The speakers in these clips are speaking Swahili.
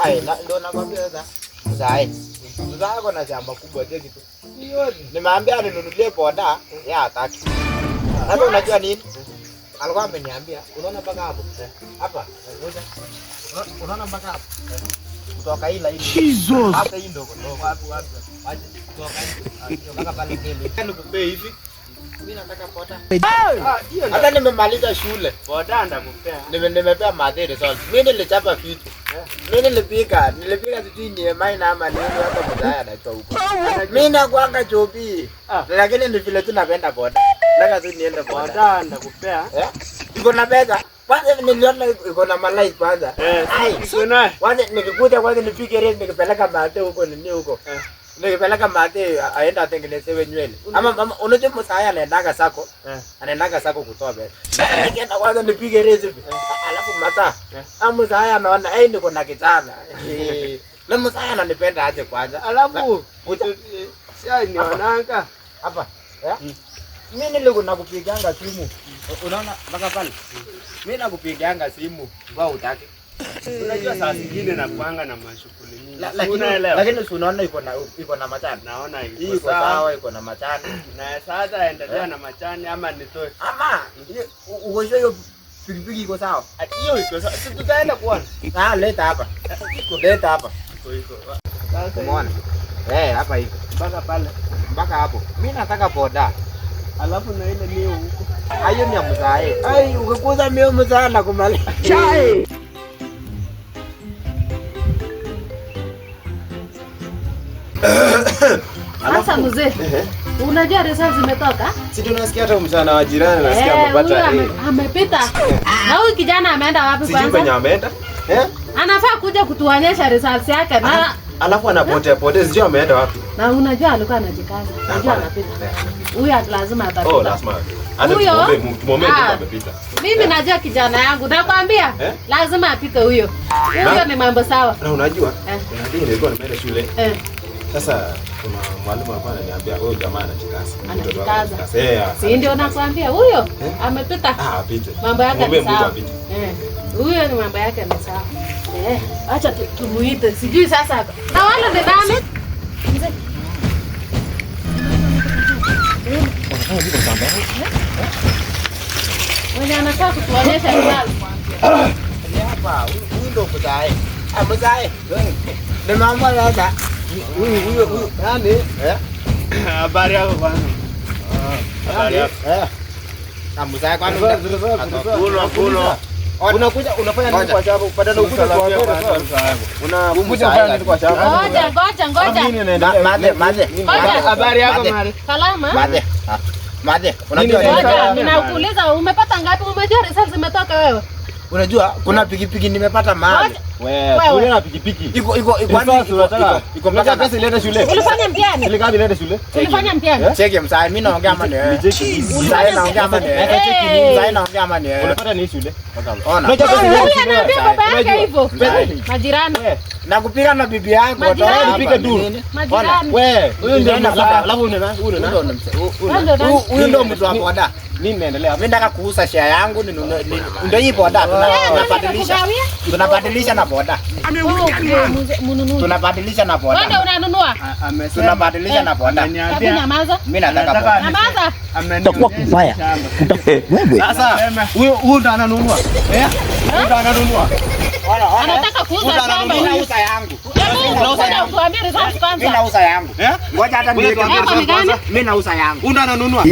Ai, ndo nakwambia sasa. Mzai. Mzai ako na shamba kubwa je kitu. Nimeambia ninunulie boda, yeye hataki. Sasa unajua nini? Alikuwa ameniambia, unaona mpaka hapo? Hapa. Unaona mpaka hapo? Kutoka hii laini. Jesus. Hapa hii ndogo. Wapi? Waje kutoka hii. Mpaka pale mbele. Nikupee hivi. Mimi nataka boda. Hata nimemaliza shule. Boda ndakupea. Nimepea madhe result. Mimi nilichapa vitu. Mimi nilipika sijui ni maina ama nini hata mzaya anaitwa huko. Mimi nakuanga chopi. Lakini ni vile tu napenda boda. Nataka tu niende boda ndakupea. Iko na pesa. Kwanza niliona iko na malai kwanza. Ai, sio kwanza nikikuja kwanza nipige race nikipeleka mate huko nini huko. Nikipeleka mate aenda atengenezewe nywele. Ama unajua msaya anaendanga sako. Anaendanga sako kutoa pesa. Nikienda kwanza nipige race hivi. Alafu mata. Msaya anaona niko na kijana. Na msaya ananipenda aje kwanza. Alafu sasa nionanga hapa. Mimi nilikuwa nakupiganga simu. Unaona mpaka pale. Mimi nakupiganga simu. Wewe utaki. Unajua saa zingine na kuanga na mashughuli mingi. Unaelewa? Lakini unaona iko na machani. Naona iko sawa, iko na machani. Na sasa endelea na machani ama nitoe. Ama uko hiyo pikipiki iko sawa. Hiyo iko sawa. Si tutaenda kuona. Leta hapa. Leta hapa. Iko. Sasa umeona? Hapa iko. Mpaka pale. Mpaka hapo. Mimi nataka boda. Alafu na ile mio huko. Hayo ni mzae. Ai, ukikuza mio mzae na kumali. Chai. Sasa mzee, unajua results zimetoka? Si tunasikia hata msana wa jirani nasikia amepata amepita. Na huyu kijana ameenda wapi kwanza? Sijui kwenye ameenda. Anafaa kuja kutuonyesha results yake na alafu anapotea sijui ameenda wapi. Na unajua alikuwa anajikaza. Unajua anapita. Huyu lazima atapita. Oh, lazima. Huyo muombe amepita. Mimi najua kijana yangu. Nakwambia lazima apite huyo. Huyo ni mambo sawa. Na unajua? Unajua nilikuwa nimeenda shule. Sasa kuna mwalimu alikuwa ananiambia huyo jamaa anajikaza. Si ndio nakwambia huyo amepita. Apite. Mambo yake ni sawa. Huyo ni mambo yake ni sawa. Acha tumuite. Sijui sasa. Na wale ni nani? Mwenye anataka kutuonyesha results. Hapa, huyu ndo mzae. Mzae. Ni mama sasa. Huyu nani? Habari yako bwana. Habari yako. Na mzae kwani Kulo. Unakuja unafanya nini kwa sababu badala ukuje kuambia unakuja kufanya nini kwa sababu? Ngoja. Maze. Habari yako Mare? Salama. Maze. Unajua ninakuuliza umepata ngapi? Umejua results zimetoka wewe? Unajua kuna pikipiki nimepata mahali. Wewe una pikipiki. Iko mpaka pesa ilete shule. Ulifanya mtihani? Ilikabi ilete shule. Ulifanya mtihani? Cheki msai mimi naongea ama ni wewe? Msai naongea ama ni wewe? Msai naongea ama ni wewe? Unapata ni shule. Ona. Anaambia baba yake hivyo. Majirani. Nakupiga na bibi yako nipige tu. Majirani. Wewe, huyu ndio alafu huyu ndio mtu wa boda. Nini naendelea? Mimi nataka kuuza share yangu ndio hii boda tunabadilisha. Tunabadilisha na boda. Tunabadilisha na boda. Wewe unanunua? Tunabadilisha na boda. Mimi nataka boda. Nyamaza. Utakuwa kubaya. Wewe. Sasa huyu ndo ananunua. Huyu ndo ananunua. Anataka kuuza shamba. Mimi nauza yangu. Tuambie results kwanza. Mimi nauza yangu. Ngoja hata niweke kwanza. Mimi nauza yangu. Huyu ndo ananunua.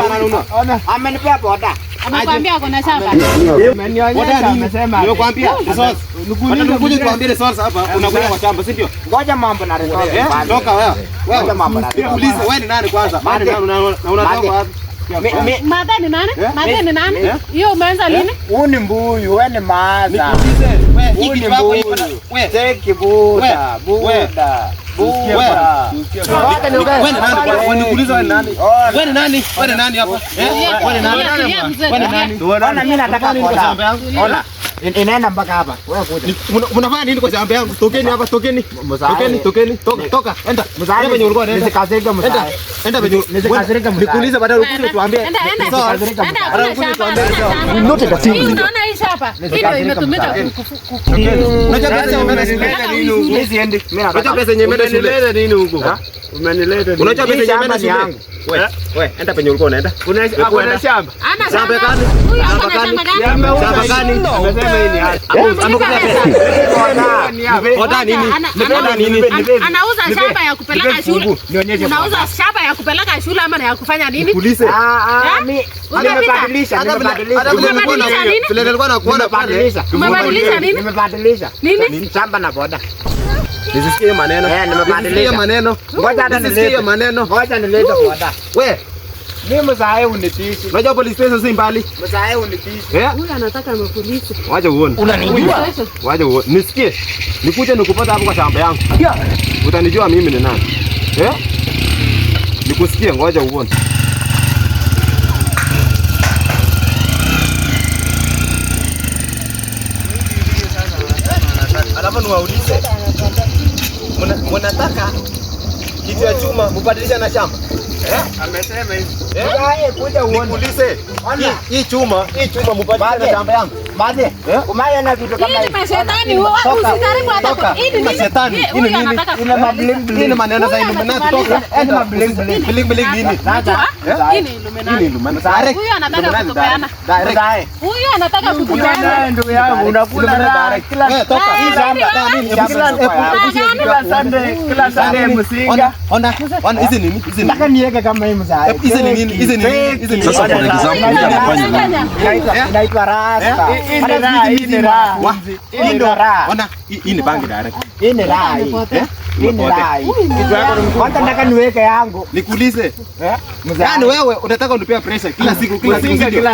Ananunua. Amenipea boda. Amekwambia ako na shamba. Amenionyesha amesema. Nimekwambia results. Nikuja tuambie results hapa. Unakuja kwa shamba, si ndio? Ngoja mambo na results. Toka wewe. Ngoja mambo na results. Please, wewe ni nani kwanza? Nani na unatoka wapi? Madha ni nani? Madha ni nani? Hiyo umeanza lini? Huyu ni mbuyu, wewe ni maza. Wewe hiki wako wewe. Teki buda. Wewe ni nani hapa? Ona mimi nataka boda. Ona. Inaenda mpaka hapa. Wewe kuja. Unafanya nini kwa shamba yangu? Tokeni hapa, tokeni. Tokeni. Toka. Enda. Mzae penye ulikuwa unaenda. Nisikasirike mzae. Enda penye. Nisikasirike mzae. Nikuulize baadaye ukuje tuambie. Enda. Note the thing. Unaona hii shamba? Hii ndio imetumika Unajua pesa umeenda shule nini huko? Mimi siendi. Mimi Unajua pesa yenyewe umeenda shule nini huko? Umenileta nini? Unajua pesa yenyewe umeenda shule? Wewe, enda penye ulikuwa unaenda. Kuna shamba. Ana Shamba shamba. gani? Huyu hapa na shamba gani? Shamba gani? Amesema hii ni haki. Amekupea pesa. Boda nini? Boda nini? Anauza shamba ya kupeleka shule. Unauza shamba ya kupeleka shule ama ya kufanya nini? Polisi. Mimi nimebadilisha. Vile nilikuwa nakuona pale. Umebadilisha nini? Nimebadilisha. Nini? Shamba na boda. Nisisikie maneno. Nimebadilisha maneno. Ngoja hata nisikie maneno. Ngoja nilete boda. We, mimi mzae unitishi. unajua police station si mbali. Mzae unitishi. Huyu anataka mapolisi. Wacha uone. Unanijua? Wacha uone. Nisikie. Nikuje nikupata hapo kwa shamba yangu. Utanijua mimi ni nani. Nikusikie, ngoja uone. Alafu niwaulize. Mnataka kitu ya chuma mbadilisha na shamba? Amesema hivi. Kuja uone. Nikuulize. Hii chuma mbadilisha na shamba yangu. Baadhi. Umaya na vitu kama Hii ni mashetani huwa usijaribu hata. Hii ni Mashetani. Hii ni nini? Hii ni maneno za Illuminati. Toka. enda bling nini? Hii ni Illuminati. Huyu anataka kutupeana. Huyu anataka kutupeana. Ndugu yangu unakula na kila Toka. Hii shamba nini? kila Sunday msinga. Ona hizi nini? Hizi nini? Nataka niweke kama hii mzaa. Hizi ni nini? Hizi ni nini? Sasa kwa example moja nafanya. Inaitwa rasta. Hii ni bangi direct. Hii ni rai. Hii ni rai. Kwanza nataka niweke yangu. Nikuulize. Yaani wewe unataka unipea pressure kila siku kila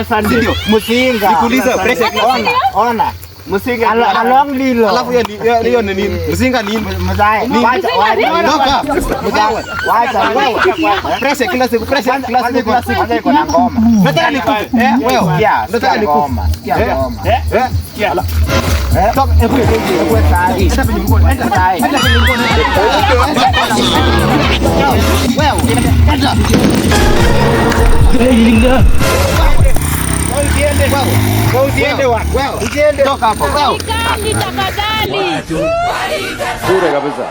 Sunday. Ndio. Msinga. Nikuulize pressure Ona. Msinga along lilo. Alafu hiyo ni nini? Msinga nini? Mzae. Wacha. Toka. Wacha wewe. Pressure kila siku kila siku. Kwanza iko na ngoma. Nataka nikupe. Wewe. Nataka nikupe. Sikia. Toka ekwe sai. Hata penye mkono. Enda sai. Hata penye mkono. Wewe. Enda. Usiende. Toka hapo. Tafadhali. Bure kabisa.